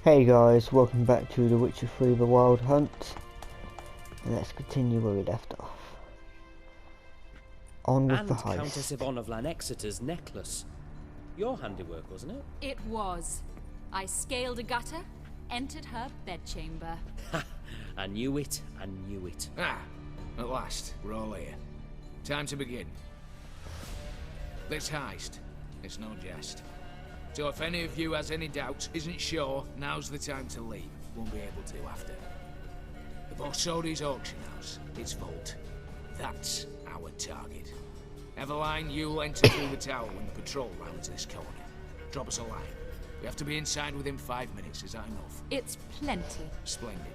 Hey guys, welcome back to The Witcher 3 The Wild Hunt, and let's continue where we left off. On with the And Countess heist. Yvonne of Lanexeter's necklace. Your handiwork, wasn't it? It was. I scaled a gutter, entered her bedchamber. Ha! I knew it, I knew it. Ah, at last, we're all here. Time to begin. This heist, it's no jest. So if any of you has any doubts, isn't sure, now's the time to leave. Won't be able to after. The Borsodi's auction house, its vault. That's our target. Eveline, you'll enter through the tower when the patrol rounds this corner. Drop us a line. We have to be inside within 5 minutes, is that enough? It's plenty. Splendid.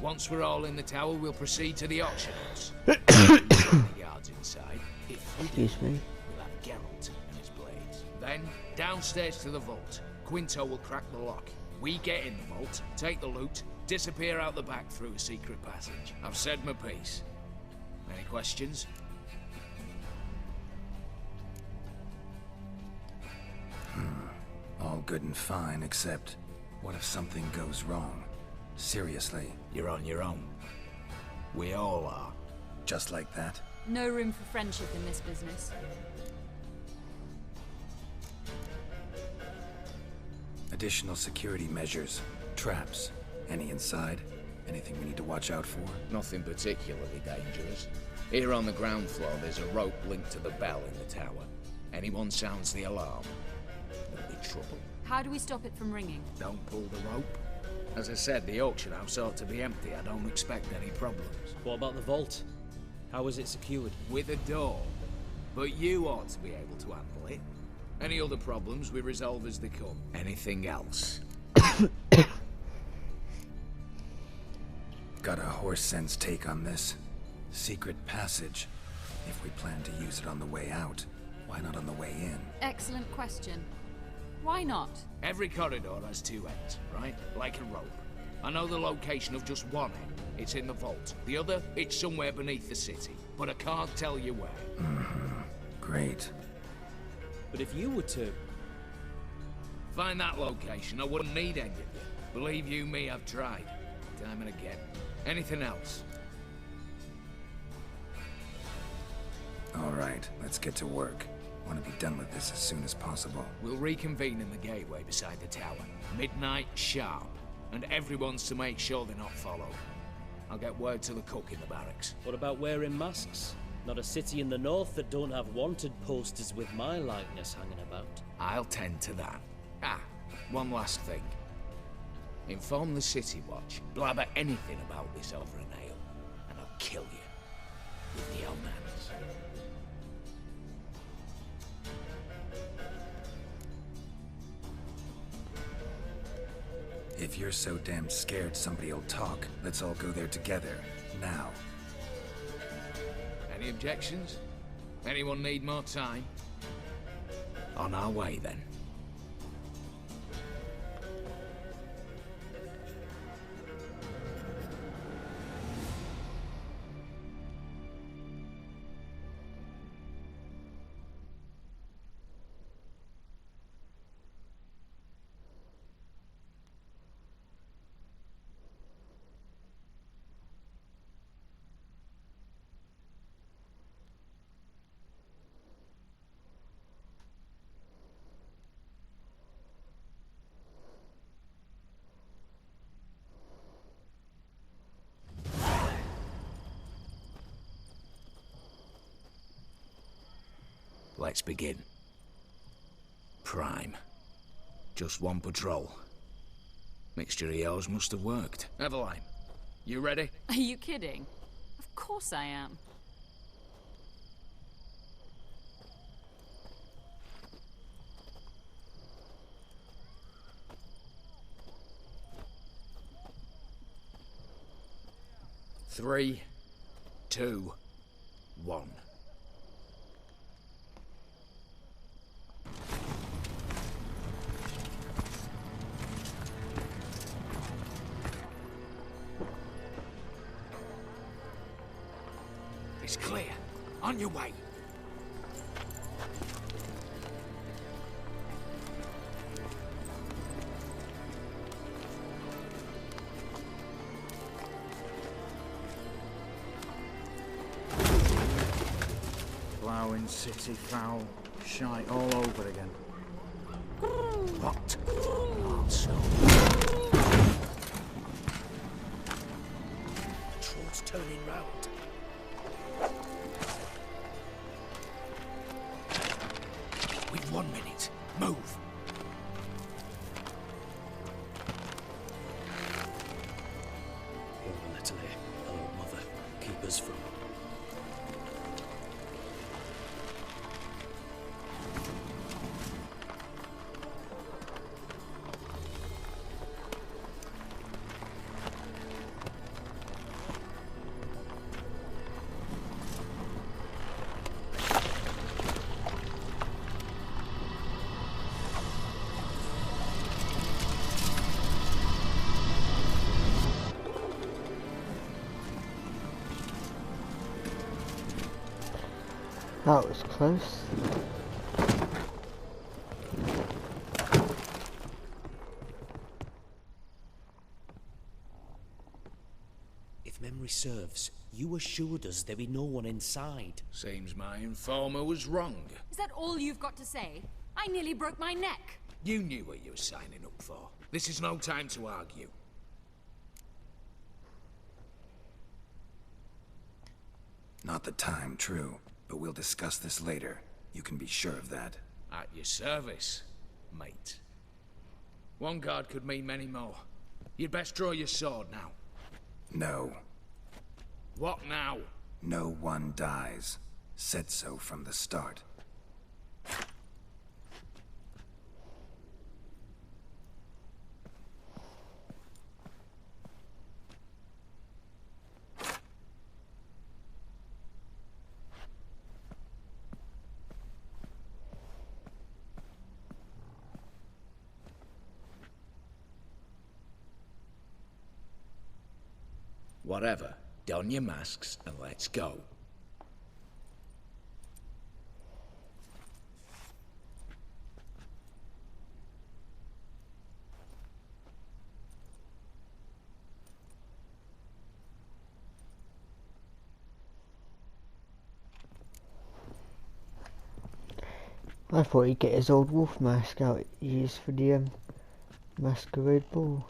Once we're all in the tower, we'll proceed to the auction house. The guards inside. If we do, Excuse me. we'll have Geralt and his blades. Then, downstairs to the vault. Quinto will crack the lock. We get in the vault, take the loot, disappear out the back through a secret passage. I've said my piece. Any questions? All good and fine, except what if something goes wrong? Seriously, You're on your own. We all are. just like that? No room for friendship in this business. Additional security measures, traps, any inside? Anything we need to watch out for? Nothing particularly dangerous. Here on the ground floor, there's a rope linked to the bell in the tower. Anyone sounds the alarm, there'll be trouble. How do we stop it from ringing? Don't pull the rope. As I said, the auction house ought to be empty. I don't expect any problems. What about the vault? How is it secured? With a door. But you ought to be able to handle it. Any other problems we resolve as they come. Anything else? Got a horse sense take on this. Secret passage. If we plan to use it on the way out, why not on the way in? Excellent question. Why not? Every corridor has two ends, right? Like a rope. I know the location of just one end. It's in the vault. The other, it's somewhere beneath the city. But I can't tell you where. Great. But if you were to... Find that location, I wouldn't need any of you. Believe you me, I've tried. Time and again. Anything else? All right, let's get to work. Want to be done with this as soon as possible. We'll reconvene in the gateway beside the tower. Midnight sharp. And everyone's to make sure they're not followed. I'll get word to the cook in the barracks. What about wearing masks? Not a city in the north that don't have wanted posters with my likeness hanging about. I'll tend to that. Ah, one last thing. Inform the City Watch. Blabber anything about this over an ale, and I'll kill you. With the old hands. If you're so damn scared somebody'll talk, let's all go there together. Now. Any objections? Anyone need more time? On our way, then. Let's begin. Prime. Just one patrol. Mixture of yours must have worked. Eveline, you ready? Are you kidding? Of course I am. Three, two, one. It's clear. On your way. city foul. Shite all over again. What? Not so. Troll's turning round. We've 1 minute. Move. Hello, Natalie. Hello, Mother. Keep us from... That was close. If memory serves, you assured us there be no one inside. Seems my informer was wrong. Is that all you've got to say? I nearly broke my neck. You knew what you were signing up for. This is no time to argue. Not the time, true. But we'll discuss this later. You can be sure of that. At your service, mate. One guard could mean many more. You'd best draw your sword now. No. What now? No one dies. Said so from the start. Whatever. Don your masks and let's go. I thought he'd get his old wolf mask out he used for the masquerade ball.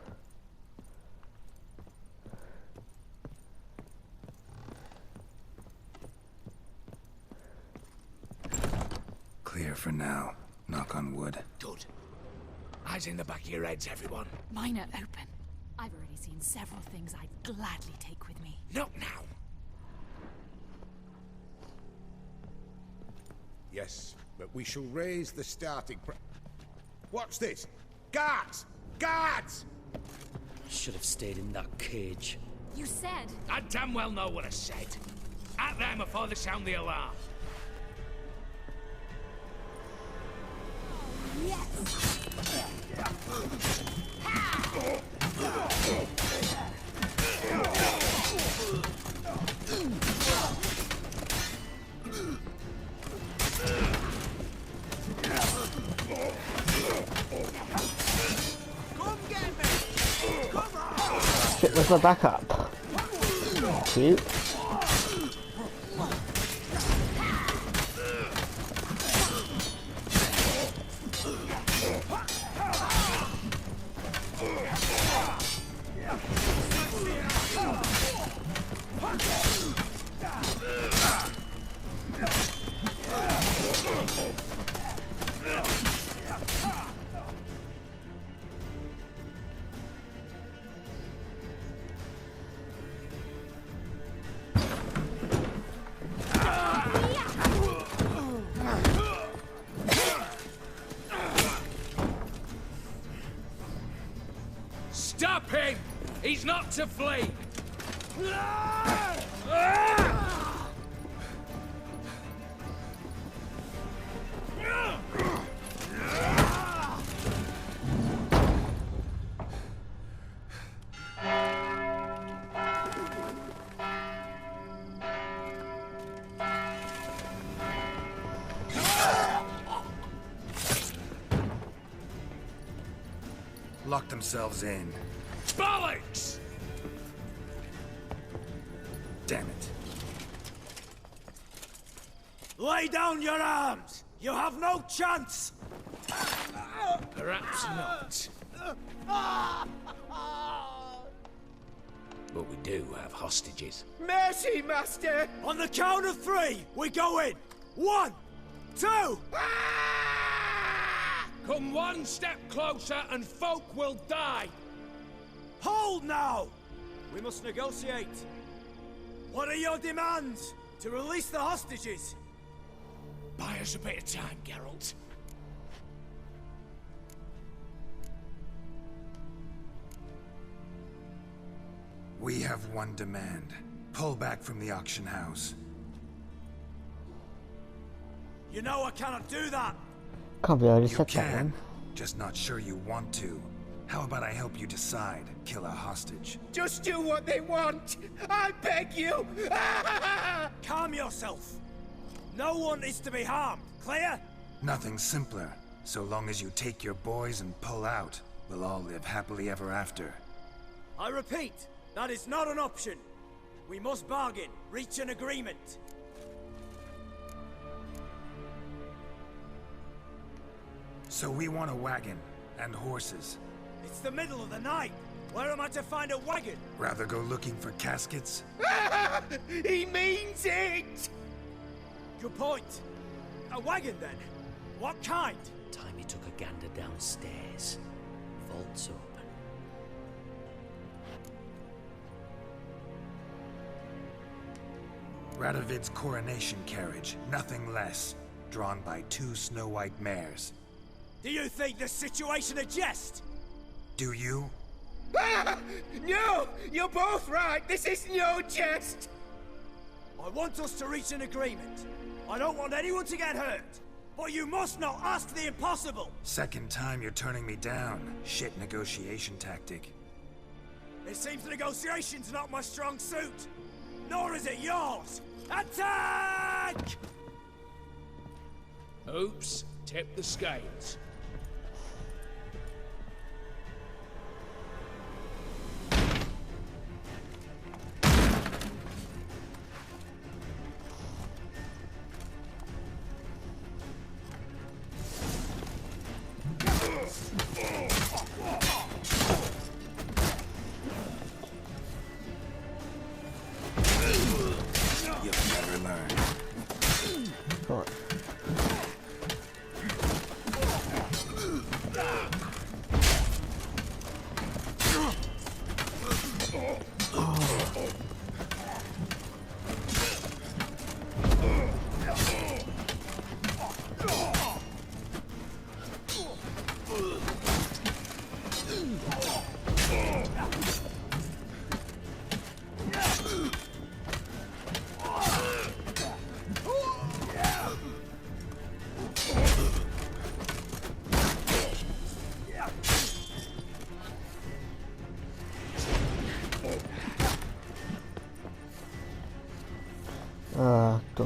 Clear for now. Knock on wood. Good. Eyes in the back of your heads, everyone. Mine are open. I've already seen several things I'd gladly take with me. Not now. Yes, but we shall raise the starting What's this? Guards! Guards! Should have stayed in that cage. You said... I damn well know what I said. At them before they sound the alarm. Shit, where's my backup? Cute. Stop him! He's not to flee! Lock themselves in. Bollocks! Damn it. Lay down your arms! You have no chance! Perhaps not. But we do have hostages. Mercy, Master! On the count of 3, we go in! 1, 2! Come one step closer and folk will die! Hold now! We must negotiate. What are your demands? To release the hostages? Buy us a bit of time, Geralt. We have one demand. Pull back from the auction house. You know I cannot do that! Can't be able to You set that can, one. just not sure you want to. How about I help you decide? Kill a hostage. Just do what they want! I beg you! Calm yourself! No one is to be harmed, clear? Nothing simpler. So long as you take your boys and pull out, we'll all live happily ever after. I repeat, that is not an option. We must bargain, reach an agreement. So we want a wagon, and horses. It's the middle of the night. Where am I to find a wagon? Rather go looking for caskets? He means it! Good point. A wagon, then? What kind? Time he took a gander downstairs. Vault's open. Radovid's coronation carriage, nothing less. Drawn by 2 snow-white mares. Do you think the situation a jest? Do you? No! You're both right! This is no jest! I want us to reach an agreement. I don't want anyone to get hurt. But you must not ask the impossible! Second time you're turning me down. Shit negotiation tactic. It seems negotiation's not my strong suit. Nor is it yours! Attack! Oops, tip the scales. You'll never learn. Right.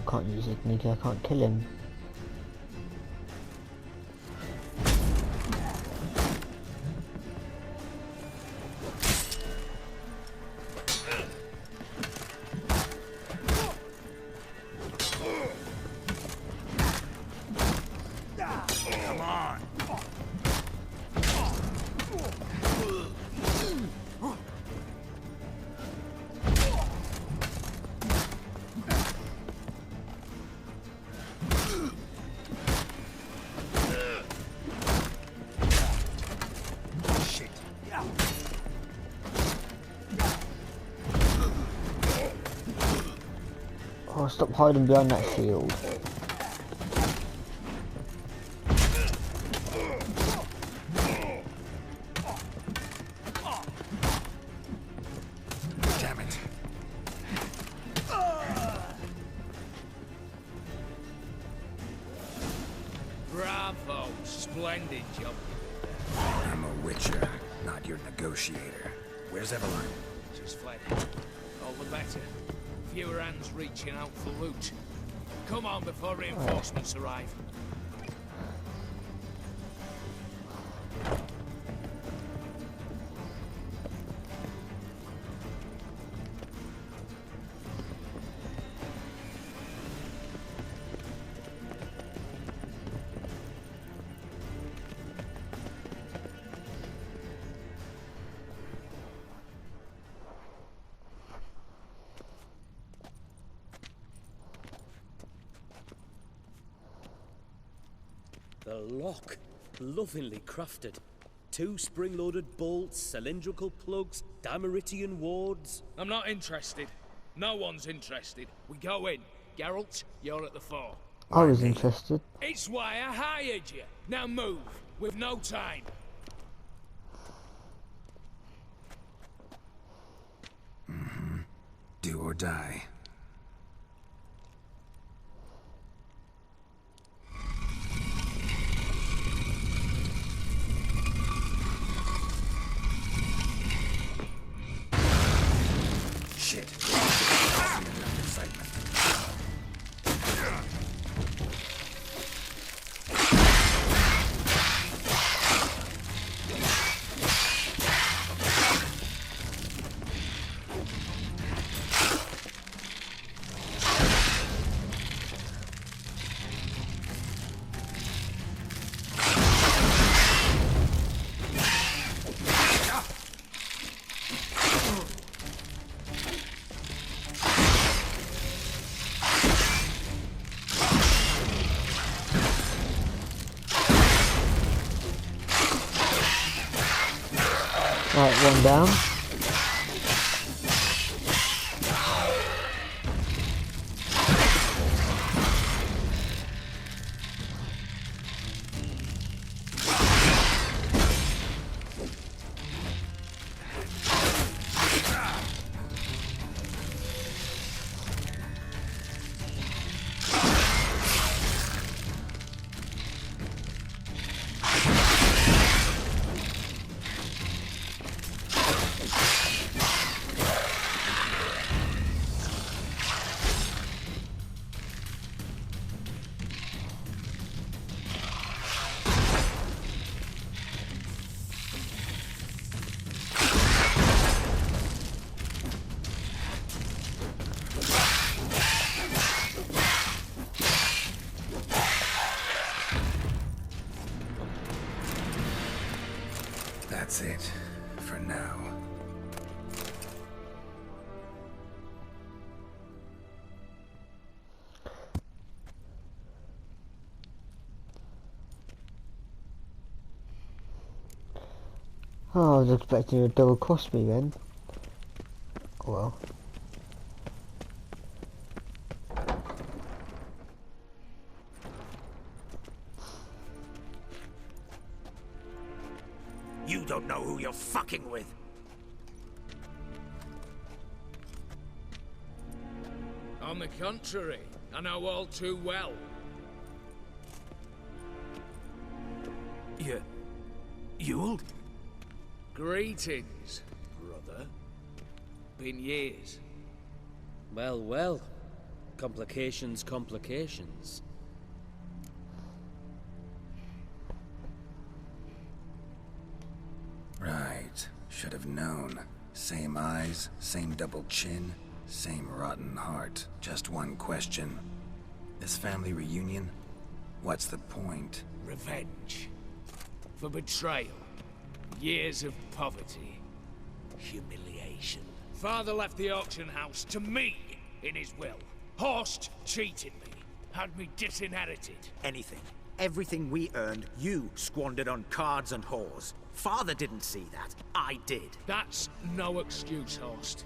Can't use it, Nicky. I can't kill him. Come on. Oh, stop hiding behind that shield. Damn it. Bravo, splendid job. I'm a witcher, not your negotiator. Where's Eveline? She's fled. All the better. Fewer hands reaching out for loot. Come on before reinforcements arrive. lock. Lovingly crafted. 2 spring-loaded bolts, cylindrical plugs, Dameritian wards. I'm not interested. No one's interested. We go in. Geralt, you're at the fore. I was interested. It's why I hired you. Now move. We've no time. Do or die. Shit. Enough excitement. Right, one down. That's it, for now. Oh, I was expecting you to double cross me then. Oh well. You don't know who you're fucking with. On the contrary, I know all too well. You'll? Greetings, brother. Been years. Well, well. Complications, complications. Right. Should have known. Same eyes, same double chin, same rotten heart. Just one question. This family reunion? What's the point? Revenge. For betrayal. Years of poverty. Humiliation. Father left the auction house to me in his will. Horst cheated me. Had me disinherited. Anything. Everything we earned, you squandered on cards and whores. Father didn't see that. I did. That's no excuse, Horst.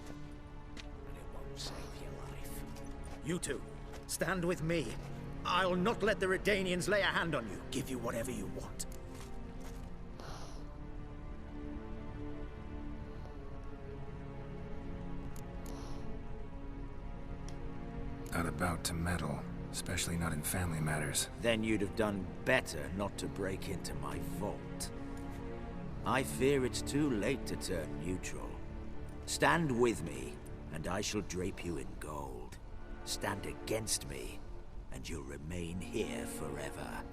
And it won't save your life. You two, stand with me. I'll not let the Redanians lay a hand on you. Give you whatever you want. Not about to meddle, especially not in family matters. Then you'd have done better not to break into my vault. I fear it's too late to turn neutral. Stand with me, and I shall drape you in gold. Stand against me, and you'll remain here forever.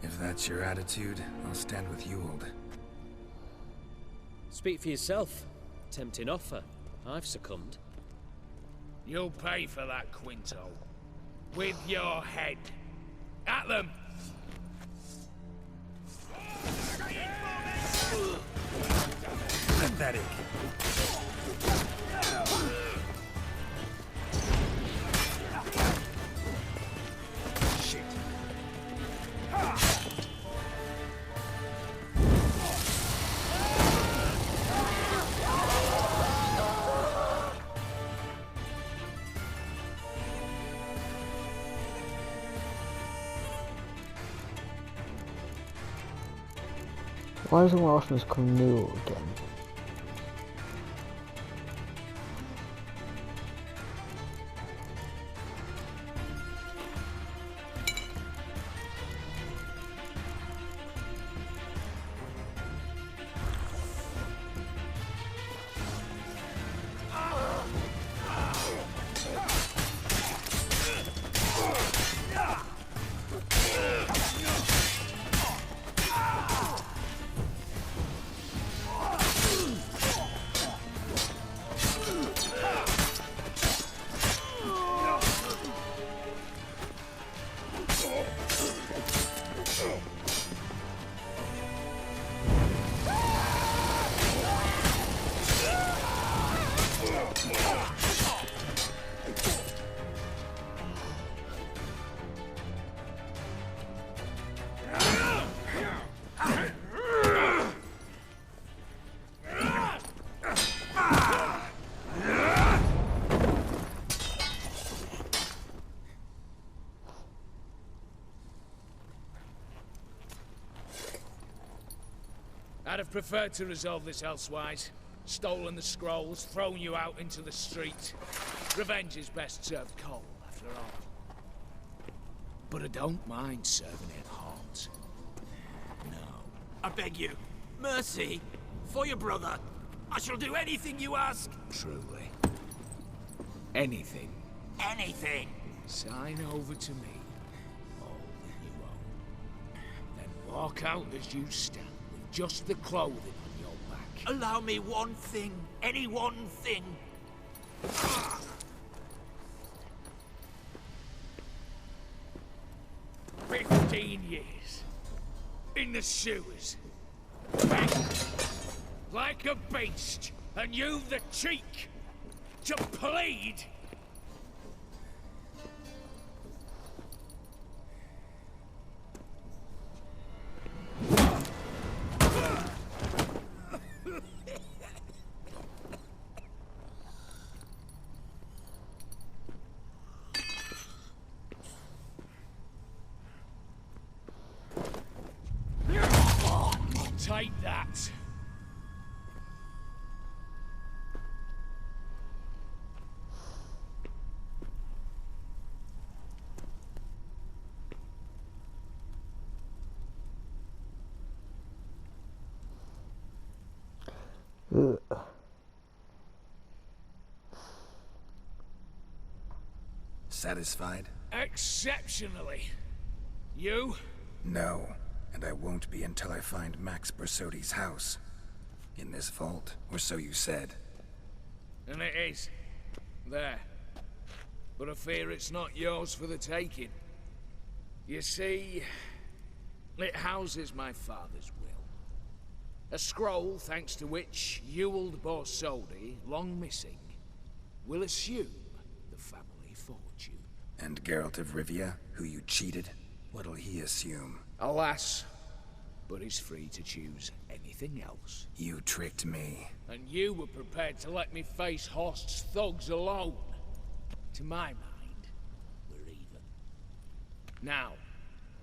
If that's your attitude, I'll stand with Ewald. Speak for yourself. Tempting offer. I've succumbed. You'll pay for that, Quinto. With your head. At them! pathetic. Shit. Why does the Welshman's come new again? I'd have preferred to resolve this elsewise. Stolen the scrolls, thrown you out into the street. Revenge is best served cold, after all. But I don't mind serving it hot. No. I beg you, mercy, for your brother. I shall do anything you ask. Truly. Anything. Anything. Sign over to me. All that you own. Then walk out as you stand, with just the clothing on your back. Allow me one thing. Any one thing. 15 years. In the sewers. Begged. Like a beast. And you've the cheek to plead. Take that. Ugh. Satisfied? Exceptionally. You? No. And I won't be until I find Max Bersodi's house. In this vault, or so you said. And it is. There. But I fear it's not yours for the taking. You see, it houses my father's will. A scroll thanks to which Ewald Borsodi, long missing, will assume the family fortune. And Geralt of Rivia, who you cheated, what'll he assume? Alas, but he's free to choose anything else. You tricked me. And you were prepared to let me face Horst's thugs alone. To my mind, we're even. Now,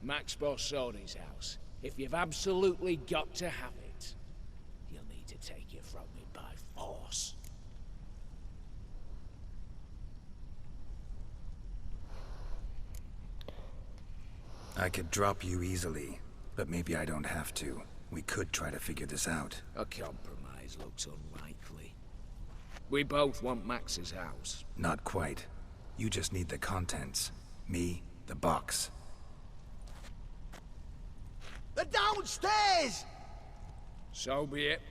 Max Borsodi's house. If you've absolutely got to have it, you'll need to take it from me by force. I could drop you easily, but maybe I don't have to. We could try to figure this out. A compromise looks unlikely. We both want Max's house. Not quite. You just need the contents. Me, the box. They're downstairs! So be it.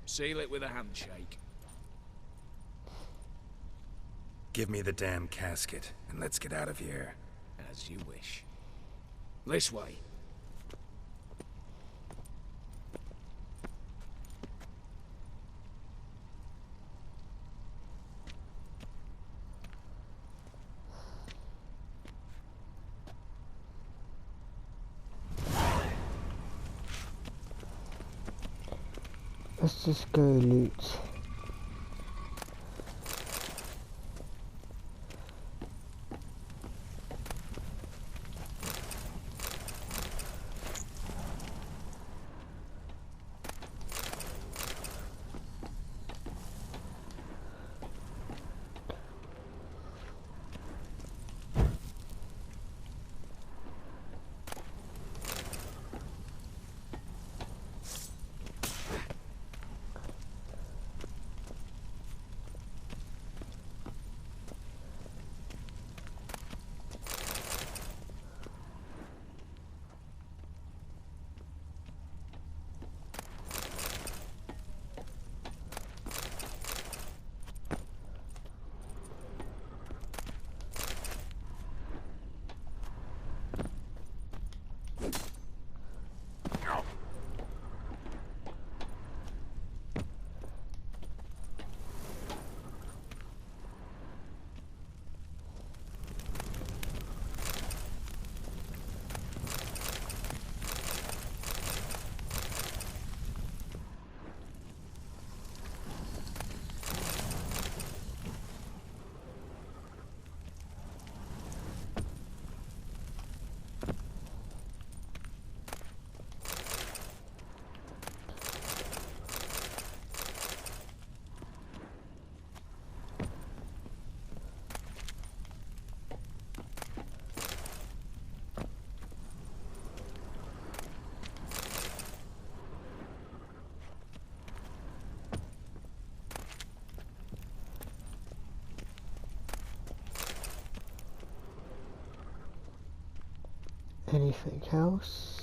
Seal it with a handshake. Give me the damn casket, and let's get out of here. As you wish. This way. Let's just go loot. Anything else?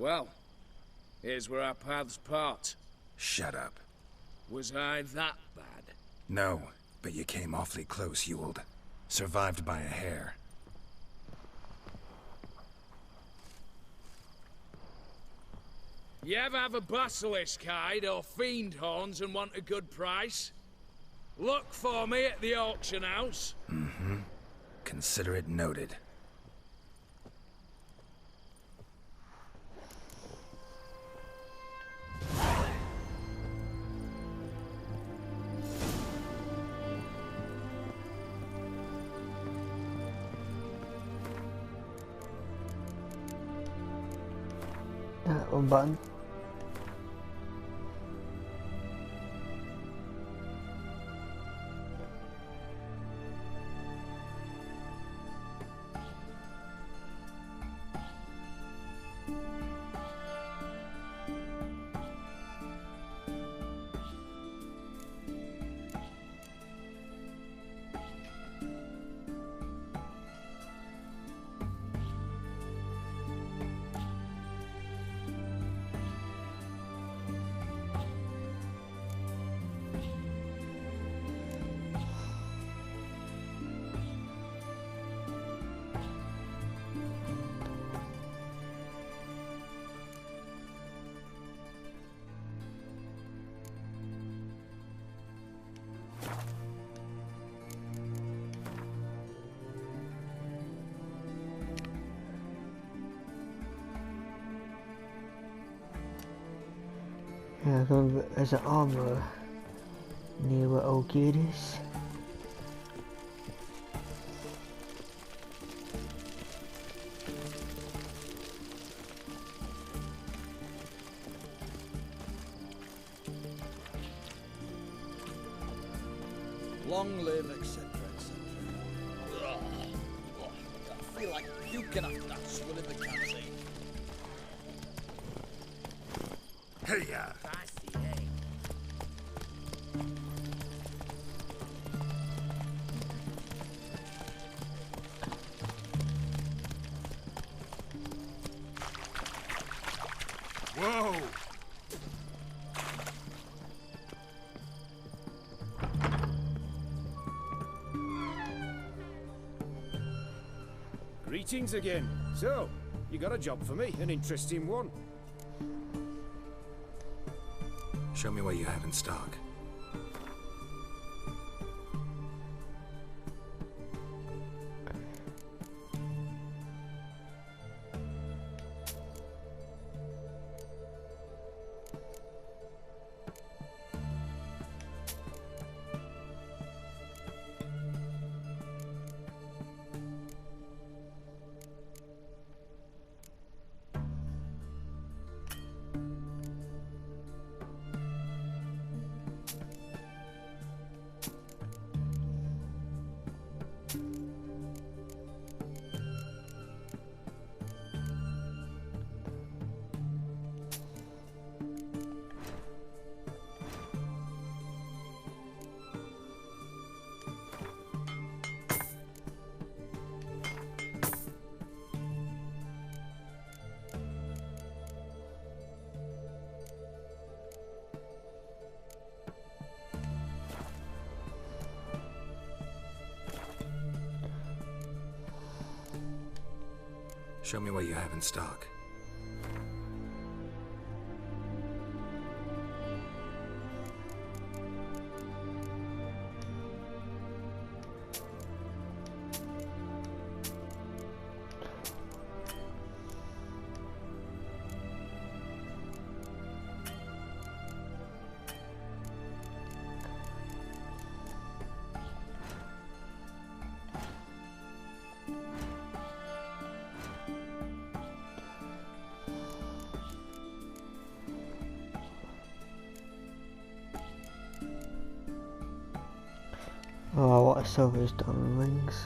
Well, here's where our paths part. Shut up. Was I that bad? No, but you came awfully close, Ewald. Survived by a hair. You ever have a basilisk hide or fiend horns and want a good price? Look for me at the auction house. Mm-hmm. Consider it noted. That one button. Yeah, there's an armor near where old kid is. Long live, etc., etc. I feel like puking after that swill in the canteen. Hey-ya! Whoa! Greetings again. So, you got a job for me, an interesting one. Show me what you have in stock. Show me what you have in stock. Oh, what a silver's diamond rings.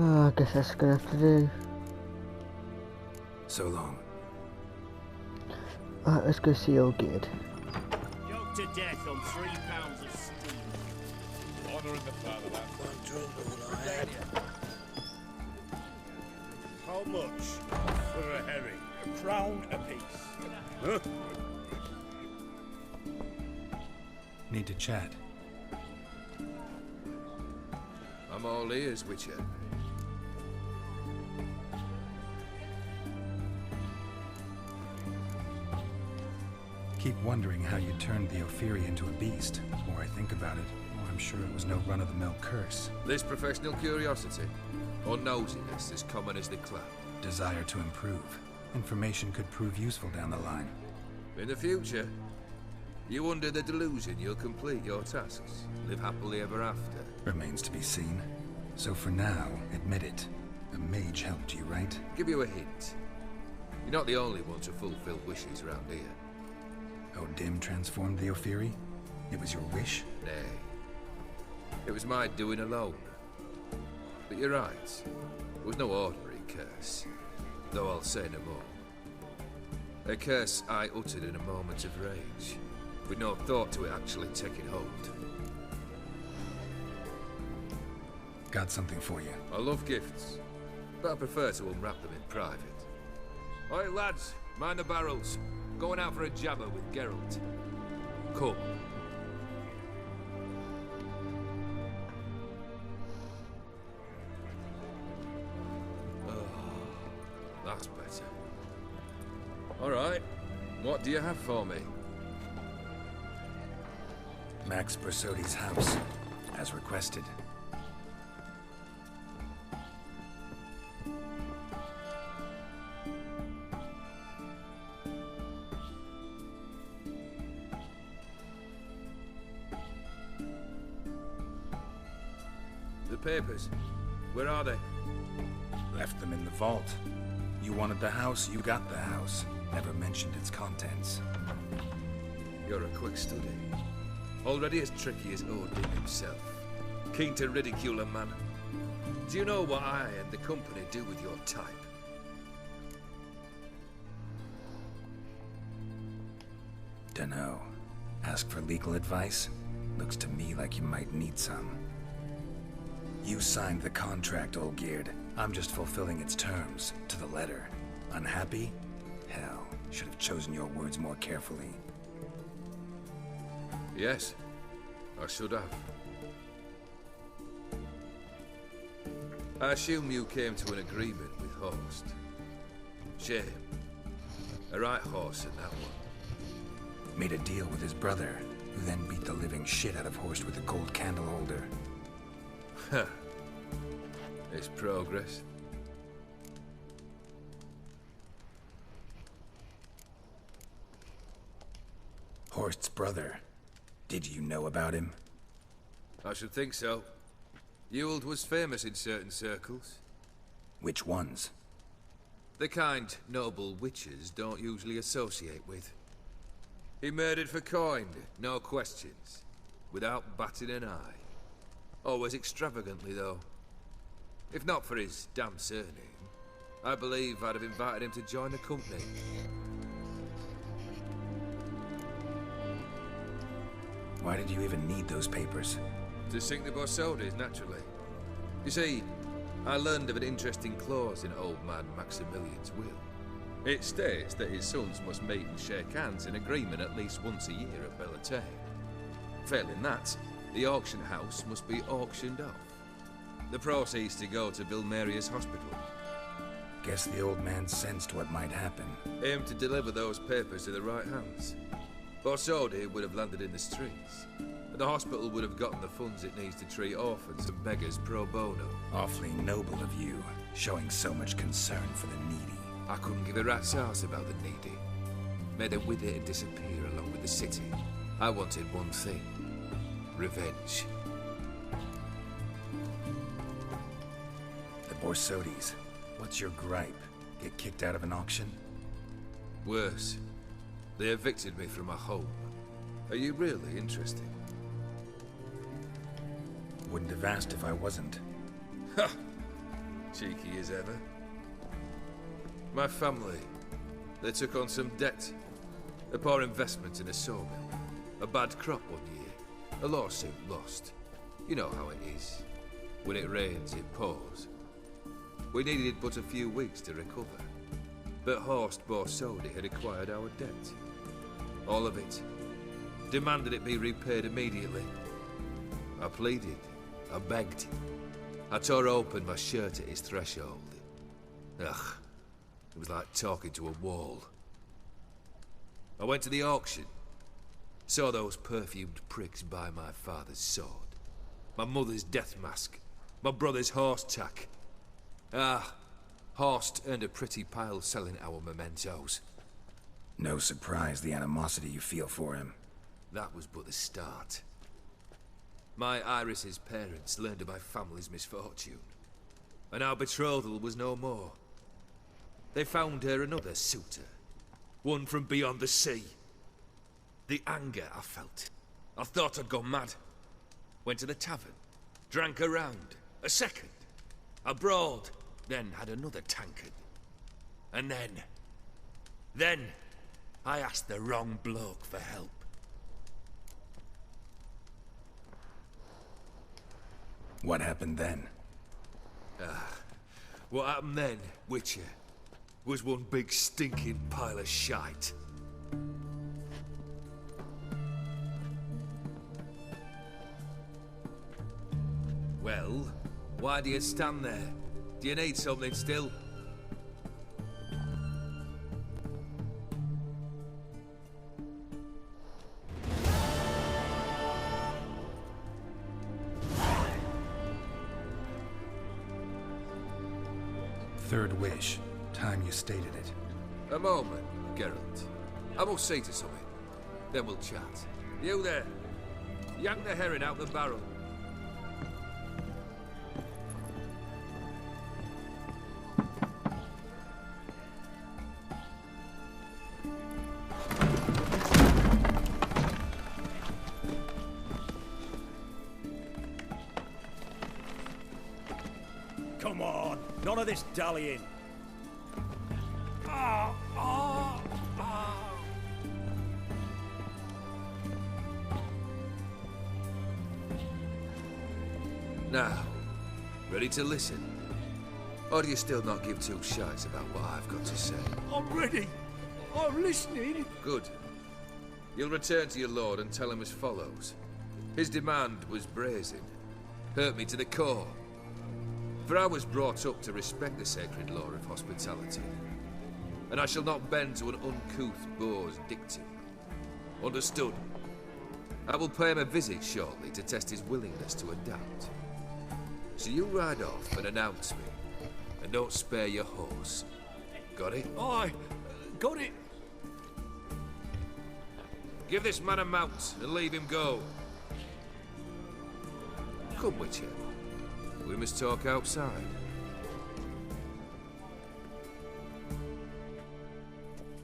Oh, I guess that's gonna have to do. So long. Alright, let's go see old kid. Yoked to death on 3 pounds of steel. Honor in the fatherland. One drink all I had. How much for a herring? A crown apiece. Huh? Need to chat. I'm all ears, Witcher. Keep wondering how you turned the Ophiri into a beast. The more I think about it, the more I'm sure it was no run-of-the-mill curse. This professional curiosity, or nosiness as common as the cloud. Desire to improve. Information could prove useful down the line. In the future, You under the delusion you'll complete your tasks, live happily ever after? Remains to be seen. So for now, admit it. A mage helped you, right? Give you a hint. You're not the only one to fulfill wishes around here. Dim transformed the Ophiri? It was your wish? Nay. It was my doing alone. But you're right. It was no ordinary curse. Though I'll say no more. A curse I uttered in a moment of rage, with no thought to it actually taking hold. Got something for you. I love gifts, but I prefer to unwrap them in private. Oi lads, mind the barrels. Going out for a jabber with Geralt. Come. That's better. Alright, what do you have for me? Max Bersodi's house, as requested. The papers, where are they? Left them in the vault. You wanted the house, you got the house. Never mentioned its contents. You're a quick study. Already as tricky as Odin himself. Keen to ridicule a man. Do you know what I and the company do with your type? Dunno. Ask for legal advice? Looks to me like you might need some. You signed the contract, Olgierd. I'm just fulfilling its terms, to the letter. Unhappy? Hell, should have chosen your words more carefully. Yes, I should have. I assume you came to an agreement with Horst. Shame. A right horse in that one. Made a deal with his brother, who then beat the living shit out of Horst with a gold candle holder. Huh. It's progress. Horst's brother. Did you know about him? I should think so. Ewald was famous in certain circles. Which ones? The kind noble witches don't usually associate with. He murdered for coin, no questions. Without batting an eye. Always extravagantly, though. If not for his damn surname, I believe I'd have invited him to join the company. Why did you even need those papers? To sink the Borsodis, naturally. You see, I learned of an interesting clause in old man Maximilian's will. It states that his sons must meet and shake hands in agreement at least once a year at Bellatane. Failing that, the auction house must be auctioned off. The proceeds to go to Vilmeria's hospital. Guess the old man sensed what might happen. Aimed to deliver those papers to the right hands. Borsodi would have landed in the streets. And the hospital would have gotten the funds it needs to treat orphans and beggars pro bono. Awfully noble of you, showing so much concern for the needy. I couldn't give a rat's ass about the needy. Made them with it and disappear along with the city. I wanted one thing. Revenge. The Borsodis. What's your gripe? Get kicked out of an auction? Worse. They evicted me from my home. Are you really interested? Wouldn't have asked if I wasn't. Ha! Cheeky as ever. My family, they took on some debt. A poor investment in a sawmill. A bad crop one year. A lawsuit lost. You know how it is. When it rains, it pours. We needed but a few weeks to recover. But Horst Borsodi had acquired our debt. All of it. Demanded it be repaid immediately. I pleaded. I begged. I tore open my shirt at his threshold. Ugh. It was like talking to a wall. I went to the auction. Saw those perfumed pricks buy my father's sword. My mother's death mask. My brother's horse tack. Ah, Horst earned a pretty pile selling our mementos. No surprise the animosity you feel for him. that was but the start. My Iris's parents learned of my family's misfortune, and our betrothal was no more. They found her another suitor, one from beyond the sea. The anger I felt, I thought I'd gone mad. Went to the tavern, drank a round, a second, a brawled, then had another tankard. And then, I asked the wrong bloke for help. What happened then? What happened then, Witcher, was one big stinking pile of shite. Well, why do you stand there? Do you need something still? Third wish. Time you stated it. A moment, Geralt. I must see to something. Then we'll chat. You there. Yank the herring out the barrel. Come on, none of this dallying. Now, ready to listen? Or do you still not give two shites about what I've got to say? I'm ready. I'm listening. Good. You'll return to your lord and tell him as follows. His demand was brazen. Hurt me to the core. For I was brought up to respect the sacred law of hospitality. And I shall not bend to an uncouth boor's dictum. Understood? I will pay him a visit shortly to test his willingness to adapt. So you ride off and announce me. And don't spare your horse. Got it? Aye, got it. Give this man a mount and leave him go. Come, Witcher. We must talk outside.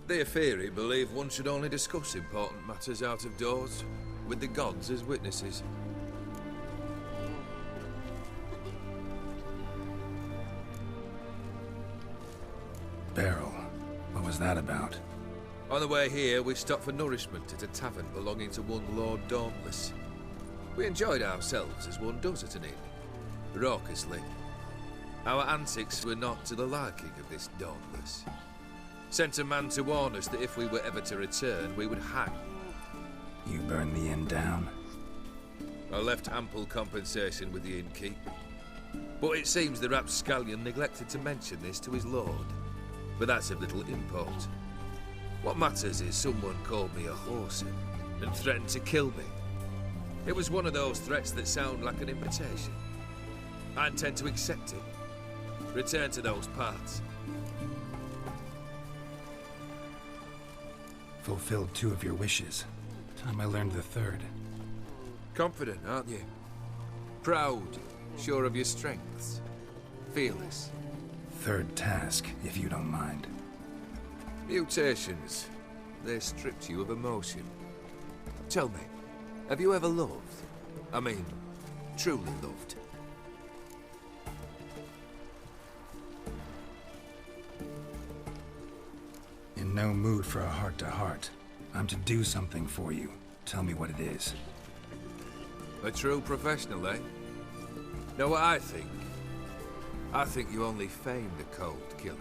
The Aetheri believe one should only discuss important matters out of doors, with the gods as witnesses. Barrel. What was that about? On the way here, we stopped for nourishment at a tavern belonging to one Lord Dauntless. We enjoyed ourselves as one does at an inn, raucously. Our antics were not to the liking of this Dauntless. Sent a man to warn us that if we were ever to return, we would hang. You burned the inn down? I left ample compensation with the innkeep. But it seems the rapscallion neglected to mention this to his lord. But that's of little import. What matters is someone called me a whoreson and threatened to kill me. It was one of those threats that sound like an invitation. I intend to accept it. Return to those parts. Fulfilled 2 of your wishes. Time I learned the 3rd. Confident, aren't you? Proud, sure of your strengths. Fearless. 3rd task, if you don't mind. Mutations. They stripped you of emotion. Tell me, have you ever loved? I mean, truly loved? In no mood for a heart-to-heart. I'm to do something for you. Tell me what it is. A true professional, eh? Know what I think? I think you only feign the cold killer,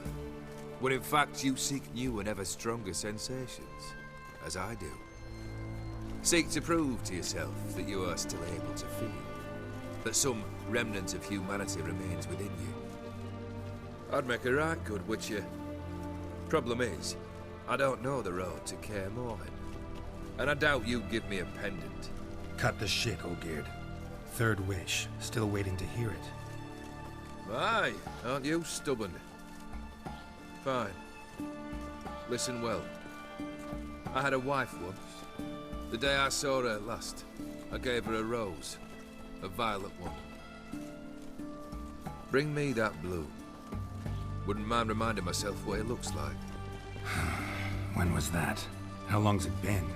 when in fact you seek new and ever stronger sensations, as I do. Seek to prove to yourself that you are still able to feel, that some remnant of humanity remains within you. I'd make a right good Witcher. Problem is, I don't know the road to Kaer Morhen, and I doubt you'd give me a pendant. Cut the shit, Olgierd. 3rd wish. Still waiting to hear it. Aye, aren't you stubborn? Fine. Listen well. I had a wife once. The day I saw her last, I gave her a rose. A violet one. Bring me that blue. Wouldn't mind reminding myself what it looks like. When was that? How long's it been?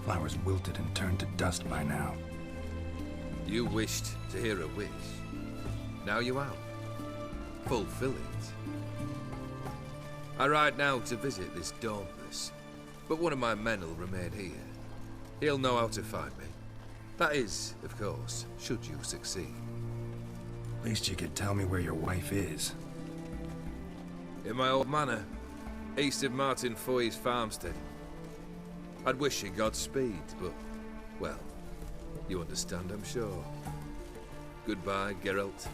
Flowers wilted and turned to dust by now. You wished to hear a wish. Now you have. Fulfill it. I ride now to visit this Dauntless, but one of my men will remain here. He'll know how to find me. That is, of course, should you succeed. At least you could tell me where your wife is. In my old manor, east of Martin Foy's farmstead. I'd wish you Godspeed, but, well, you understand, I'm sure. Goodbye, Geralt.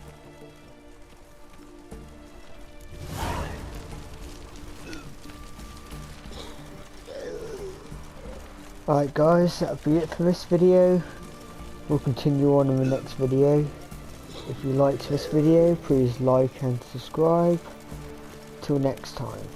Alright guys, that'll be it for this video. We'll continue on in the next video. If you liked this video, please like and subscribe. Till next time.